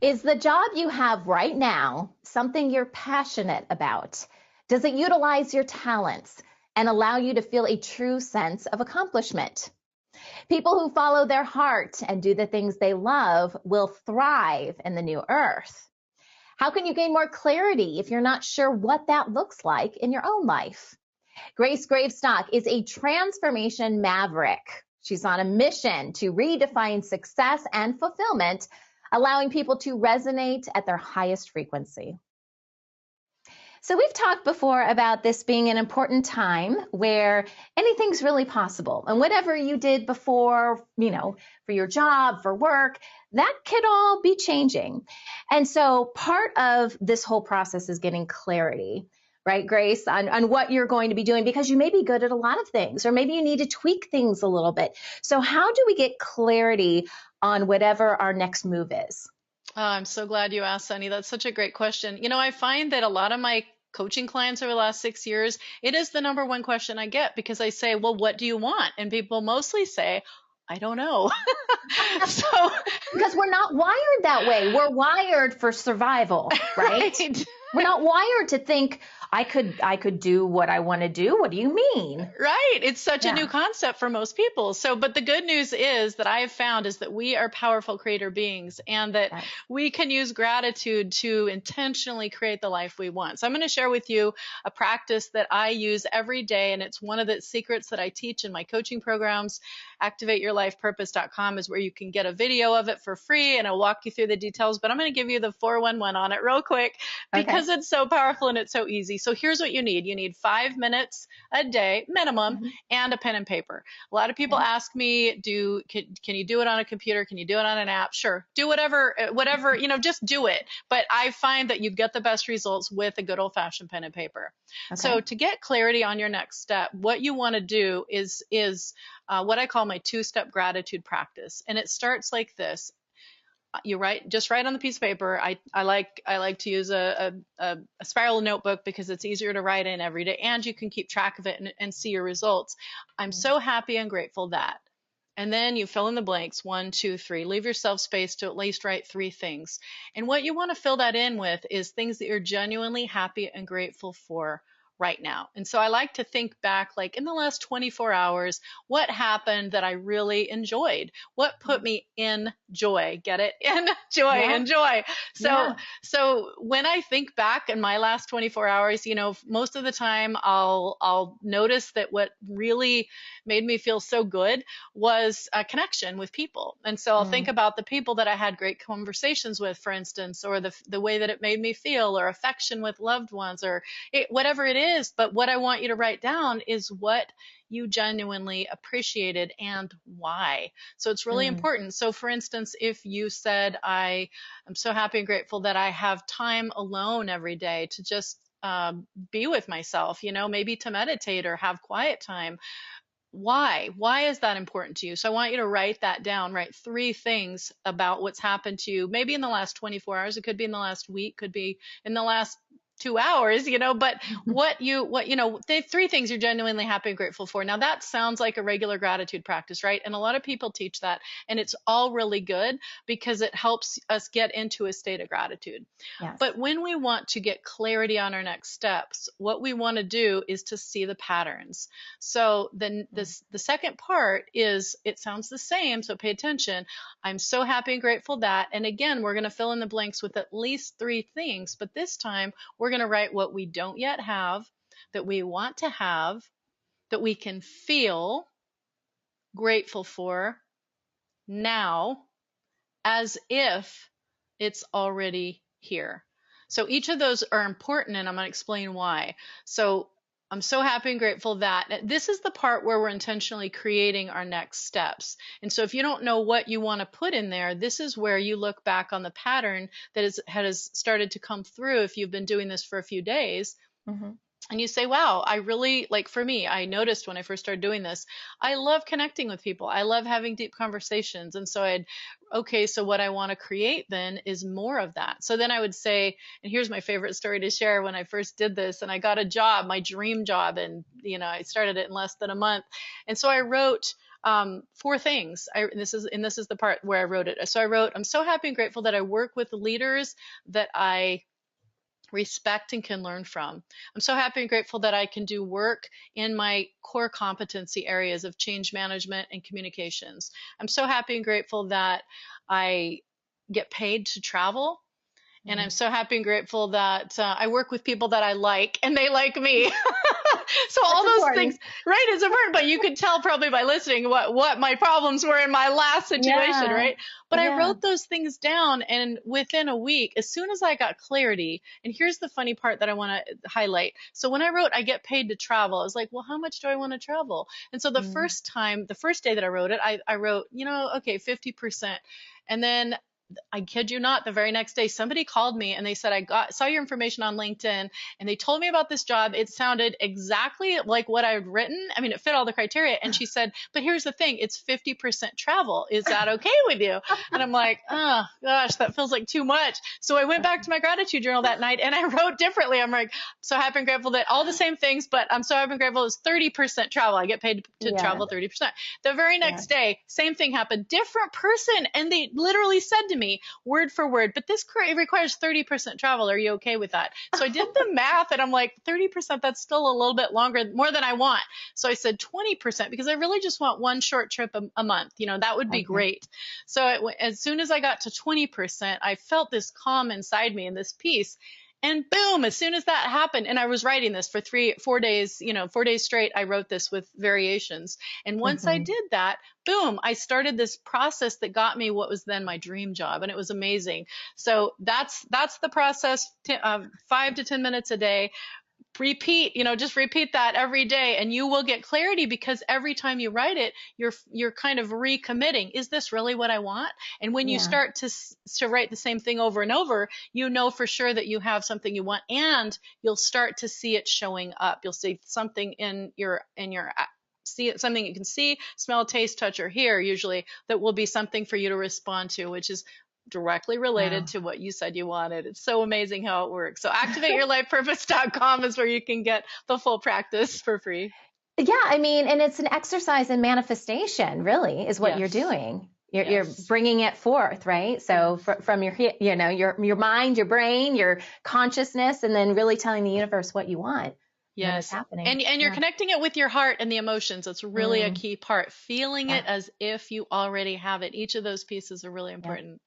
Is the job you have right now something you're passionate about? Does it utilize your talents and allow you to feel a true sense of accomplishment? People who follow their heart and do the things they love will thrive in the new earth. How can you gain more clarity if you're not sure what that looks like in your own life? Grace Gravestock is a transformation maverick. She's on a mission to redefine success and fulfillment, allowing people to resonate at their highest frequency. So we've talked before about this being an important time where anything's really possible. And whatever you did before, for your job, for work, that could all be changing. And so part of this whole process is getting clarity, right, Grace, on what you're going to be doing, because you may be good at a lot of things, or maybe you need to tweak things a little bit. So how do we get clarity on whatever our next move is? Oh, I'm so glad you asked, Sunny. That's such a great question. I find that a lot of my coaching clients over the last 6 years, it is the number one question I get, because I say, well, what do you want? And people mostly say, I don't know. Because we're not wired that way. We're wired for survival, right? Right. We're not wired to think I could do what I want to do. What do you mean? Right. It's such a new concept for most people. But the good news is that I have found is that we are powerful creator beings, and that we can use gratitude to intentionally create the life we want. So I'm going to share with you a practice that I use every day, and it's one of the secrets that I teach in my coaching programs. ActivateYourLifePurpose.com is where you can get a video of it for free, and I'll walk you through the details, but I'm going to give you the 411 on it real quick because it's so powerful and it's so easy. So here's what you need. You need 5 minutes a day minimum and a pen and paper. A lot of people ask me, can you do it on a computer? Can you do it on an app? Sure. Do whatever, just do it. But I find that you get the best results with a good old fashioned pen and paper. So to get clarity on your next step, what you want to do is what I call my 2-step gratitude practice. And it starts like this. You just write on the piece of paper. I like to use a spiral notebook because it's easier to write in every day, and you can keep track of it and see your results. I'm so happy and grateful that. And then you fill in the blanks, 1, 2, 3. Leave yourself space to at least write 3 things. And what you want to fill that in with is things that you're genuinely happy and grateful for right now. And so I like to think back, like in the last 24 hours, what happened that I really enjoyed? What put me in joy? Get it? In joy, enjoy. So when I think back in my last 24 hours, most of the time I'll notice that what really made me feel so good was a connection with people. And so I'll think about the people that I had great conversations with, for instance, or the way that it made me feel, or affection with loved ones, or whatever it is. But what I want you to write down is what you genuinely appreciated and why. So it's really important. So for instance, if you said, I am so happy and grateful that I have time alone every day to just be with myself, maybe to meditate or have quiet time. Why is that important to you? So I want you to write that down. Write 3 things about what's happened to you, maybe in the last 24 hours. It could be in the last week, could be in the last 2 hours, but the 3 things you're genuinely happy and grateful for. Now that sounds like a regular gratitude practice, right? And a lot of people teach that, and it's all really good because it helps us get into a state of gratitude. Yes. But when we want to get clarity on our next steps, what we want to do is to see the patterns. So then the second part is, it sounds the same. So pay attention. I'm so happy and grateful that, and again, we're going to fill in the blanks with at least 3 things, but this time we're going to write what we don't yet have, that we want to have, that we can feel grateful for now, as if it's already here. So each of those are important, and I'm going to explain why. So I'm so happy and grateful that. This is the part where we're intentionally creating our next steps. And so if you don't know what you want to put in there, this is where you look back on the pattern that has started to come through if you've been doing this for a few days. And you say, wow, I really, like for me, I noticed when I first started doing this, I love connecting with people. I love having deep conversations. And so so what I want to create then is more of that. So then I would say, and here's my favorite story to share, when I first did this and I got a job, my dream job, and I started it in less than a month. And so I wrote, 4 things. This is the part where I wrote it. So I wrote, I'm so happy and grateful that I work with leaders that I respect and can learn from. I'm so happy and grateful that I can do work in my core competency areas of change management and communications. I'm so happy and grateful that I get paid to travel. And I'm so happy and grateful that I work with people that I like and they like me. So all those things, right? It's important, but you could tell probably by listening what my problems were in my last situation, right? But I wrote those things down, and within a week, as soon as I got clarity, and here's the funny part that I want to highlight. So when I wrote, I get paid to travel, I was like, well, how much do I want to travel? And so the first day that I wrote it, I wrote, okay, 50%. And then I kid you not, the very next day, somebody called me and they said, saw your information on LinkedIn and they told me about this job. It sounded exactly like what I'd written. I mean, it fit all the criteria. And she said, but here's the thing, it's 50% travel. Is that okay with you? And I'm like, oh gosh, that feels like too much. So I went back to my gratitude journal that night and I wrote differently. I'm like, so happy and grateful that all the same things, but I'm so happy and grateful it's 30% travel. I get paid to travel 30%. The very next day, same thing happened, different person. And they literally said to me, word for word, but this requires 30% travel. Are you okay with that? So I did the math and I'm like, 30%, that's still a little bit more than I want. So I said 20% because I really just want one short trip a month. That would be great. So as soon as I got to 20%, I felt this calm inside me and this peace. And boom, as soon as that happened, and I was writing this for 4 days, 4 days straight, I wrote this with variations. And once I did that, boom, I started this process that got me what was then my dream job. And it was amazing. So that's the process, 5 to 10 minutes a day. Repeat, just repeat that every day and you will get clarity, because every time you write it, you're kind of recommitting. Is this really what I want? And when you start to write the same thing over and over, for sure that you have something you want, and you'll start to see it showing up. You'll see something see it, something you can see, smell, taste, touch, or hear, usually, that will be something for you to respond to, which is directly related to what you said you wanted. It's so amazing how it works. So activateyourlifepurpose.com is where you can get the full practice for free. Yeah, I mean, and it's an exercise in manifestation, really, is what you're doing. You're bringing it forth, right? So from your mind, your brain, your consciousness, and then really telling the universe what you want. Yes. Happening. And you're connecting it with your heart and the emotions. It's really a key part. Feeling it as if you already have it. Each of those pieces are really important.